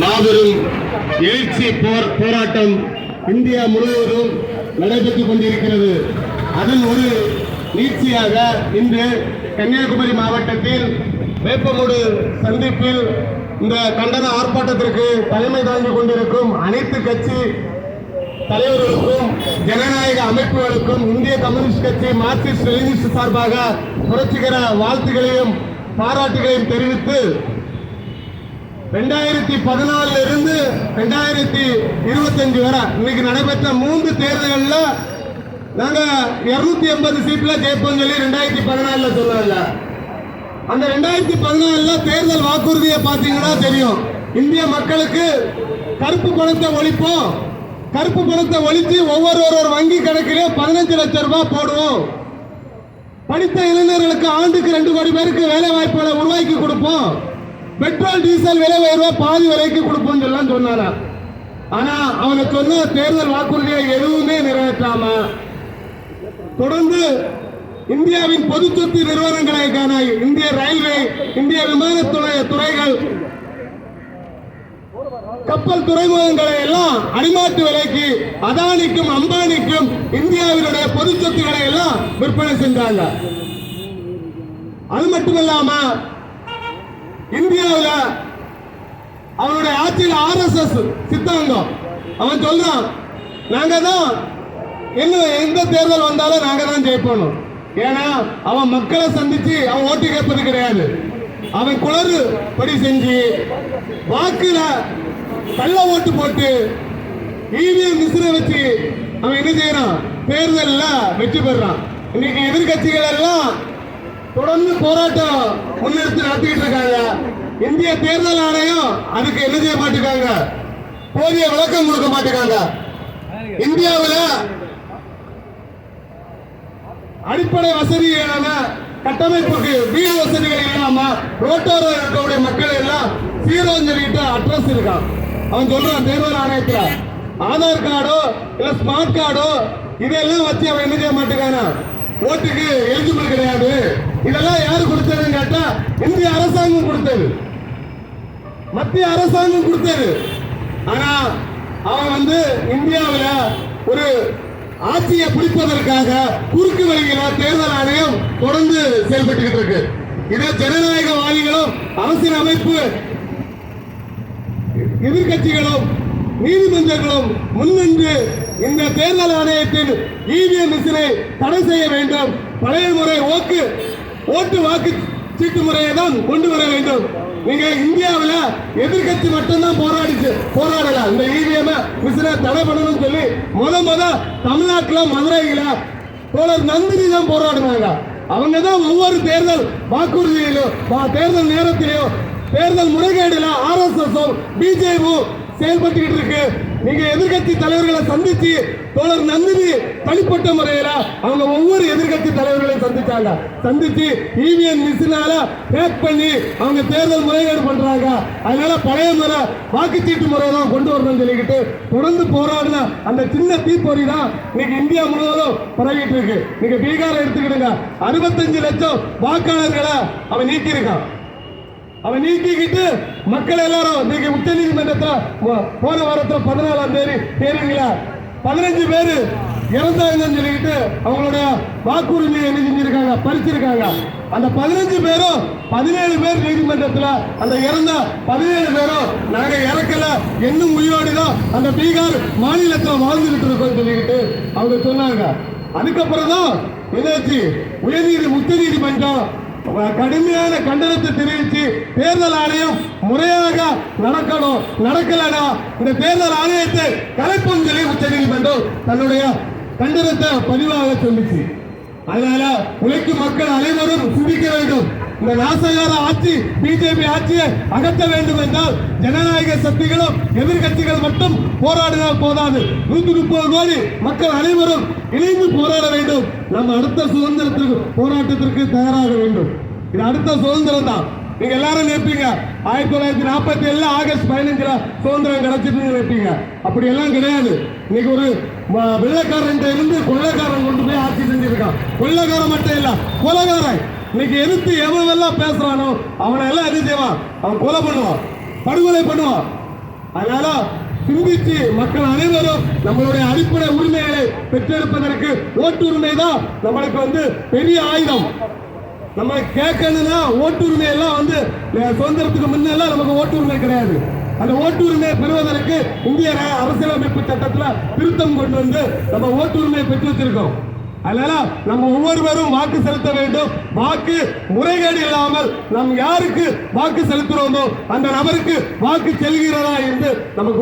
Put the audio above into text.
மாபெரும் எழுச்சி போராட்டம் இந்தியா முழுவதும் நடைபெற்றுக் கொண்டிருக்கிறது. அதில் ஒரு நீட்சியாக இன்று கன்னியாகுமரி மாவட்டத்தில் வேப்பமூடு சந்திப்பில் இந்த கண்டன ஆர்ப்பாட்டத்திற்கு தலைமை தாங்கிக் கொண்டிருக்கும் அனைத்து கட்சி தலைவர்களுக்கும் ஜனநாயக அமைப்புகளுக்கும் இந்திய கம்யூனிஸ்ட் கட்சி மார்க்சிஸ்ட் லெனினிஸ்ட் சார்பாக புரட்சிகர வாழ்த்துக்களையும் பாராட்டுகளையும் தெரிவித்து 2014 இருந்து 2025 வரை இன்னைக்கு நடைபெற்ற 3 தேர்தல்கள்ல நாங்க 280 சீட்ல ஜெயிப்போம் சொல்லி 2014 சொன்னாங்க. அந்த 2014 தேர்தல் வாக்குறுதியை பார்த்தீங்கன்னா தெரியும். இந்திய மக்களுக்கு கருப்பு பணத்தை ஒழிப்போம், கருப்பு பணத்தை ஒழித்து ஒவ்வொரு வங்கி கணக்கிலே 15 லட்சம் ரூபாய் போடுவோம், படித்த இளைஞர்களுக்கு ஆண்டுக்கு 2 கோடி பேருக்கு வேலை வாய்ப்புகளை உருவாக்கி கொடுப்போம், பெட்ரோல் டீசல் விலை உயர்வை பாதி விலைக்கு கொடுப்போம் சொன்னாரா. ஆனா அவங்க சொன்ன தேர்தல் வாக்குறுதியை எதுவுமே நிறைவேற்றாம தொடர்ந்து இந்தியாவின் பொது சொத்து நிறுவனங்களுக்கான இந்திய ரயில்வே, இந்திய விமானத்துறை துறைகள், கப்பல் துறைமுகங்களை எல்லாம் அடிமாட்டு விலைக்கு அதானிக்கும் அம்பானிக்கும் இந்தியாவினுடைய பொது சொத்துக்களை எல்லாம் விற்பனை செஞ்சாங்க. அது மட்டுமில்லாம இந்தியாவில் அவனுடைய ஆட்சியில் RSS சித்தாந்தம் அவன் சொல்றான், நாங்க தான் எந்த தேர்தல் வந்தாலும் நாங்க தான் ஜெயிப்போம். ஏன்னா அவன் மக்களை சந்திச்சு அவன் ஓட்டு கேட்பது கிடையாது. அவன் குளறு படி செஞ்சு வாக்குல கள்ள ஓட்டு போட்டு EVM மிஷினை வச்சு அவன் என்ன செய்யறான், தேர்தலில் வெற்றி பெறான். இன்னைக்கு எதிர்கட்சிகள் எல்லாம் தொடர்ந்து போராட்டம் முன்னெடுத்து நடத்திக்கிட்டு இருக்காங்க. இந்திய தேர்தல் ஆணையம் அதுக்கு என்ன செய்ய மாட்டேங்காங்க, போதிய விளக்கம் கொடுக்க மாட்டேங்காங்க. இந்தியாவில் அடிப்படை வசதியான கட்டமைப்புக்கு வீடு வசதிகள் இல்லாம ரோட்டோர இருக்கக்கூடிய மக்கள் எல்லாம் சீரோன்னு சொல்லிட்டு அட்ரஸ் இருக்கான். அவன் சொல்றான் தேர்தல் ஆணையத்துல ஆதார் கார்டோ இல்ல ஸ்மார்ட் கார்டோ இதெல்லாம் வச்சு அவன் என்ன செய்ய மாட்டேங்கானா, ஓட்டுக்கு எலிஜிபிள் கிடையாது. இதெல்லாம் யாரு கொடுத்ததுன்னு கேட்டா இந்திய அரசாங்கம் கொடுத்தது, மத்திய அரசாங்கம் கொடுத்தது. ஆனா அவன் இந்தியாவில் ஒரு ஆட்சியை பிடிப்பதற்காக குறுக்கு வழியில தேர்தல் ஆணையம் தொடர்ந்து செயல்பட்டு இருக்கு. இதை ஜனநாயகவாதிகளும் அரசியல் அமைப்பு எதிர்கட்சிகளும் நீதிமன்றங்களும் முன்னின்று இந்த தேர்தல் ஆணையத்தின் EVM மிஷினை தடை செய்ய வேண்டும். பழைய முறை ஓட்டு வாக்கு சீட்டு முறையை தான் கொண்டு வர வேண்டும். நீங்க இந்தியாவில் எதிர்கட்சி மட்டும்தான் போராடலாம். இந்த EVM மிஷினை தடை பண்ணணும் சொல்லி முத தமிழ்நாட்டில் மதுரையில தோழர் நந்தினி தான் போராடினாங்க. அவங்க தான் ஒவ்வொரு தேர்தல் வாக்குறுதியிலும் தேர்தல் நேரத்திலையும் தேர்தல் முறைகேடுல RSS BJP செயல்பட்டு இருக்கு. நீங்க எதிர்கட்சி தலைவர்களை சந்திச்சு தோழர் நந்தினி தனிப்பட்ட முறையில அவங்க ஒவ்வொரு எதிர்கட்சி தலைவர்களையும் சந்திச்சு EVM மிஷினால பேக் பண்ணி அவங்க தேர்தல் முறைகேடு பண்றாங்க. அதனால பழைய முறை வாக்குச்சீட்டு முறை தான் கொண்டு வரணும்னு சொல்லிக்கிட்டு தொடர்ந்து போராடின அந்த சின்ன தீப்பொறி தான் இன்னைக்கு இந்தியா முழுவதும் பரவிட்டு இருக்கு. நீங்க பீகார் எடுத்துக்கிடுங்க, 65 லட்சம் வாக்காளர்களை அவன் நீக்கியிருக்கான். அவன் நீக்கிக்கிட்டு மக்கள் எல்லாரும் இன்னைக்கு உச்ச நீதிமன்றத்தில் போன வாரத்தில் 14ஆம் தேதிங்களா 15 பேர் இறந்தாங்கன்னு சொல்லிக்கிட்டு அவங்களுடைய வாக்குரிமையை என்ன செஞ்சிருக்காங்க, பறிச்சிருக்காங்க. அந்த 15 பேரும் 17 பேர் நீதிமன்றத்தில் அந்த இறந்த 17 பேரும் நாங்க இறக்கல, இன்னும் உயிரோடுதான் அந்த பீகார் மாநிலத்தில் வாழ்ந்துகிட்டு இருக்கோம் சொல்லிக்கிட்டு அவங்க சொன்னாங்க. அதுக்கப்புறம் தான் என்னாச்சு, உச்ச நீதிமன்றம் கடுமையான கண்டனத்தை தெரிவித்து தேர்தல் ஆணையம் முறையாக நடக்கலனா இந்த தேர்தல் ஆணையத்தை கலைப்போம் சொல்லி உச்ச நீதிமன்றம் தன்னுடைய கண்டனத்தை பதிவாக சொல்லிச்சு. அதனால உழைக்கும் மக்கள் அனைவரும் சிந்திக்க வேண்டும். இந்த நாசகார ஆட்சி BJP ஆட்சியை அகற்ற வேண்டும் என்றால் ஜனநாயக சக்திகளும் எதிர்கட்சிகள் மட்டும் போராடினால் போதாது. 130 கோடி மக்கள் அனைவரும் இணைந்து போராட வேண்டும். நம்ம அடுத்த சுதந்திரத்திற்கு போராட்டத்திற்கு தயாராக வேண்டும். இது அடுத்த சுதந்திரம் தான். நீங்க எல்லாரும் நினைப்பீங்க 1947 ஆகஸ்ட் 15 சுதந்திரம் கிடைச்சிட்டு நினைப்பீங்க. அப்படி எல்லாம் கிடையாது. இன்னைக்கு ஒரு வெள்ளக்காரன் இருந்து கொள்ளைக்காரன் கொண்டு போய் ஆட்சி செஞ்சிருக்கான். கொள்ளைக்காரன் மட்டும் இல்ல, கொலைகாரன். இன்னைக்கு எதிர்த்து எவெல்லாம் பேசுறானோ அவனை எல்லாம் என்ன செய்வான், அவன் கொலை பண்ணுவான், படுகொலை பண்ணுவான். அதனால சிந்திச்சு மக்கள் அனைவரும் நம்மளுடைய அடிப்படை உரிமைகளை பெற்றெடுப்பதற்கு ஓட்டுரிமை தான் நம்மளுக்கு பெரிய ஆயுதம். நம்ம கேட்கணும்னா ஓட்டுரிமை எல்லாம் சுதந்திரத்துக்கு முன்னெல்லாம் நமக்கு ஓட்டுரிமை கிடையாது. அந்த ஓட்டுரிமையை பெறுவதற்கு இந்திய அரசியலமைப்பு சட்டத்தில் திருத்தம் கொண்டு நம்ம ஓட்டுரிமையை பெற்று வச்சிருக்கோம். அதனால நம்ம ஒவ்வொருவரும் வாக்கு செலுத்த வேண்டும். வாக்கு முறைகேடு இல்லாமல் நாம் யாருக்கு வாக்கு செலுத்துறோமோ அந்த நபருக்கு வாக்கு செல்கிறதா என்று நமக்கு